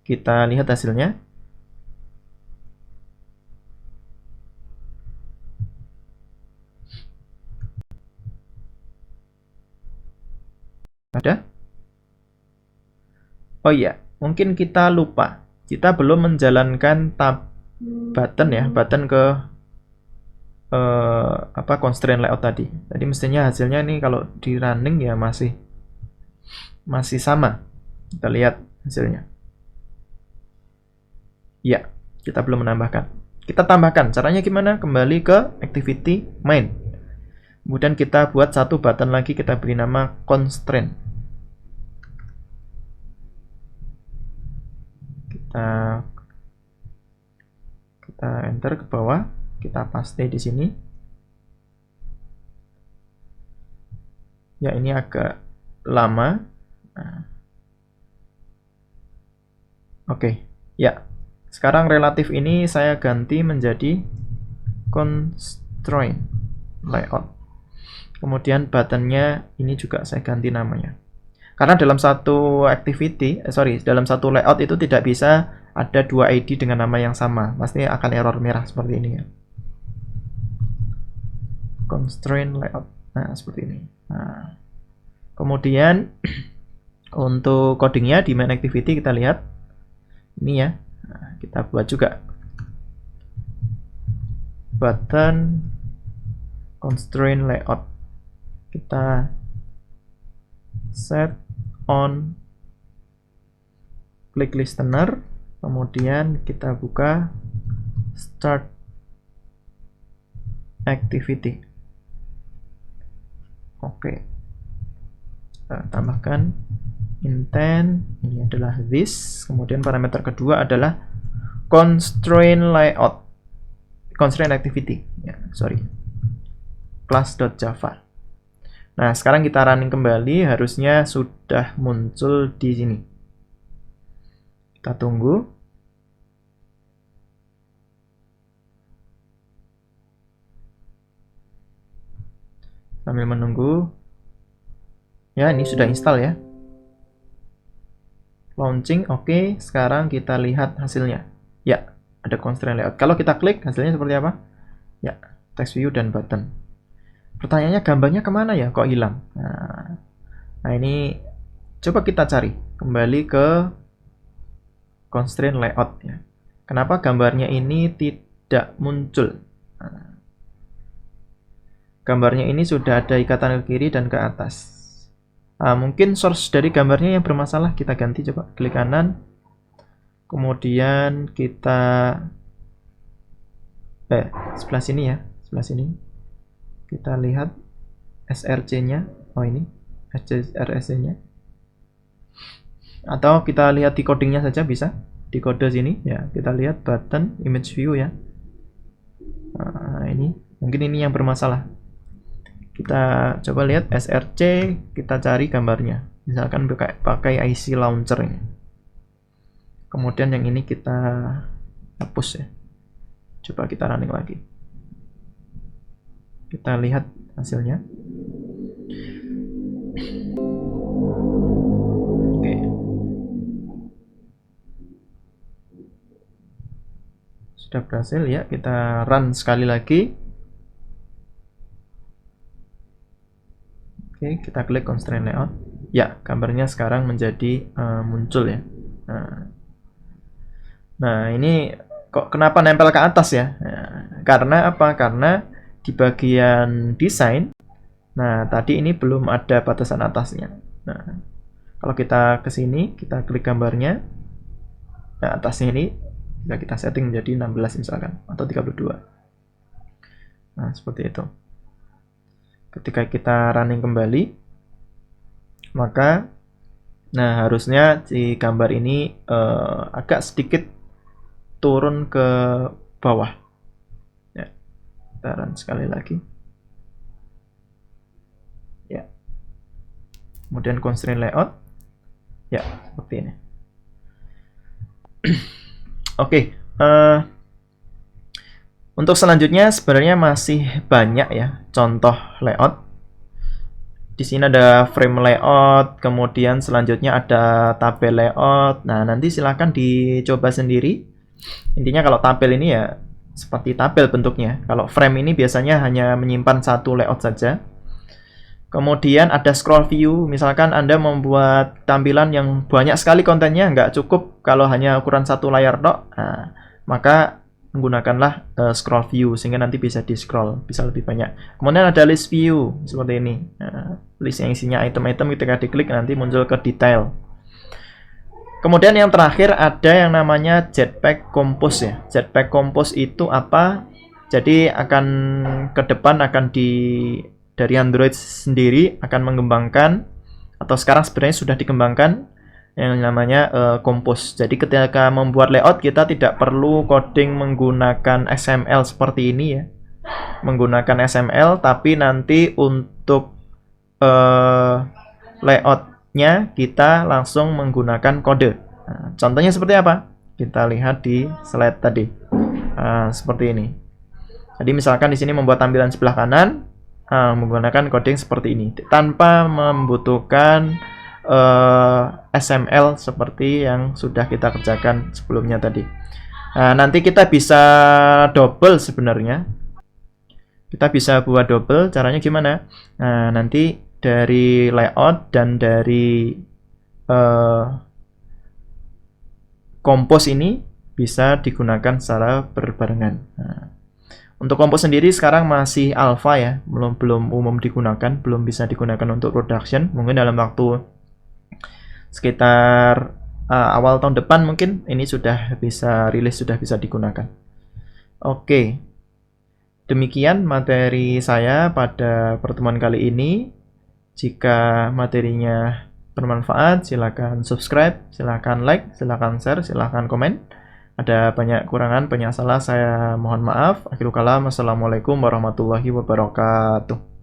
Kita lihat hasilnya. Ada? Oh iya, mungkin kita lupa. Kita belum menjalankan tab button ya, button ke constraint layout tadi. Tadi mestinya hasilnya ini kalau di running ya masih sama. Kita lihat hasilnya. Ya, kita belum menambahkan. Kita tambahkan. Caranya gimana? Kembali ke activity main. Kemudian kita buat satu button lagi, kita beri nama constraint. Kita enter ke bawah, kita paste di sini. Ya, ini agak lama. Nah. Oke, ya. Sekarang relatif ini saya ganti menjadi constraint layout. Kemudian buttonnya ini juga saya ganti namanya. Karena dalam satu activity, dalam satu layout itu tidak bisa ada dua ID dengan nama yang sama. Pasti akan error merah seperti ini ya. Constraint layout. Nah, seperti ini. Nah, kemudian untuk codingnya di main activity kita lihat. Ini ya. Nah, kita buat juga button constraint layout. Kita set on click listener, kemudian kita buka start activity. Oke, kita tambahkan intent, ini adalah this, kemudian parameter kedua adalah constraint layout, constraint activity ya, class.java. Nah, sekarang kita running kembali, harusnya sudah muncul di sini. Kita tunggu. Sambil menunggu. Ya, ini sudah install ya. Launching, oke. Sekarang kita lihat hasilnya. Ya, ada constraint layout. Kalau kita klik, hasilnya seperti apa? Ya, text view dan button. Pertanyaannya, gambarnya kemana ya? Kok hilang? Nah, ini coba kita cari. Kembali ke constraint layout ya. Kenapa gambarnya ini tidak muncul? Nah, gambarnya ini sudah ada ikatan ke kiri dan ke atas. Mungkin source dari gambarnya yang bermasalah. Kita ganti, coba klik kanan. Kemudian kita sebelah sini ya, sebelah sini. Kita lihat src-nya. Oh, ini src-nya. Atau kita lihat di codingnya saja bisa. Di kode sini ya, kita lihat button image view ya. Nah, ini mungkin ini yang bermasalah. Kita coba lihat src, kita cari gambarnya. Misalkan pakai IC launcher ini. Kemudian yang ini kita hapus ya. Coba kita running lagi. Kita lihat hasilnya. Oke. Sudah berhasil ya. Kita run sekali lagi. Oke, kita klik constraint layout. Ya, gambarnya sekarang menjadi muncul ya. Nah, Nah, ini kok kenapa nempel ke atas ya? Nah, karena apa? Karena di bagian desain, nah tadi ini belum ada batasan atasnya. Nah, kalau kita ke sini, kita klik gambarnya, nah atasnya ini bisa kita setting menjadi 16 misalkan, atau 32. Nah, seperti itu. Ketika kita running kembali, maka nah harusnya si gambar ini agak sedikit turun ke bawah. Ya, kita run sekali lagi. Ya. Kemudian constraint layout. Ya, seperti ini. Oke, untuk selanjutnya sebenarnya masih banyak ya contoh layout. Di sini ada frame layout, kemudian selanjutnya ada tabel layout. Nah, nanti silahkan dicoba sendiri. Intinya kalau tabel ini ya seperti tabel bentuknya. Kalau frame ini biasanya hanya menyimpan satu layout saja. Kemudian ada scroll view, misalkan Anda membuat tampilan yang banyak sekali kontennya, nggak cukup kalau hanya ukuran satu layar tok. Nah, maka menggunakanlah scroll view sehingga nanti bisa di scroll, bisa lebih banyak. Kemudian ada list view seperti ini. Nah, list yang isinya item-item ketika diklik nanti muncul ke detail. Kemudian yang terakhir ada yang namanya Jetpack Compose ya. Jetpack Compose itu apa? Jadi akan ke depan akan dari Android sendiri akan mengembangkan, atau sekarang sebenarnya sudah dikembangkan yang namanya Compose. Jadi ketika membuat layout kita tidak perlu coding menggunakan XML seperti ini ya. Menggunakan XML, tapi nanti untuk layoutnya kita langsung menggunakan kode. Nah, contohnya seperti apa? Kita lihat di slide tadi. Seperti ini. Jadi misalkan di sini membuat tampilan sebelah kanan menggunakan coding seperti ini tanpa membutuhkan XML seperti yang sudah kita kerjakan sebelumnya tadi. Nah, nanti kita bisa double sebenarnya. Kita bisa buat double, caranya gimana? Nah, nanti dari layout dan dari Compose ini bisa digunakan secara berbarengan. Nah, untuk Compose sendiri sekarang masih alpha ya, belum umum digunakan, belum bisa digunakan untuk production. Mungkin dalam waktu sekitar awal tahun depan mungkin ini sudah bisa rilis, sudah bisa digunakan. Oke, demikian materi saya pada pertemuan kali ini. Jika materinya bermanfaat, silakan subscribe, silakan like, silakan share, silakan komen. Ada banyak kurangan, banyak salah, saya mohon maaf. Akhirul kalam, assalamualaikum warahmatullahi wabarakatuh.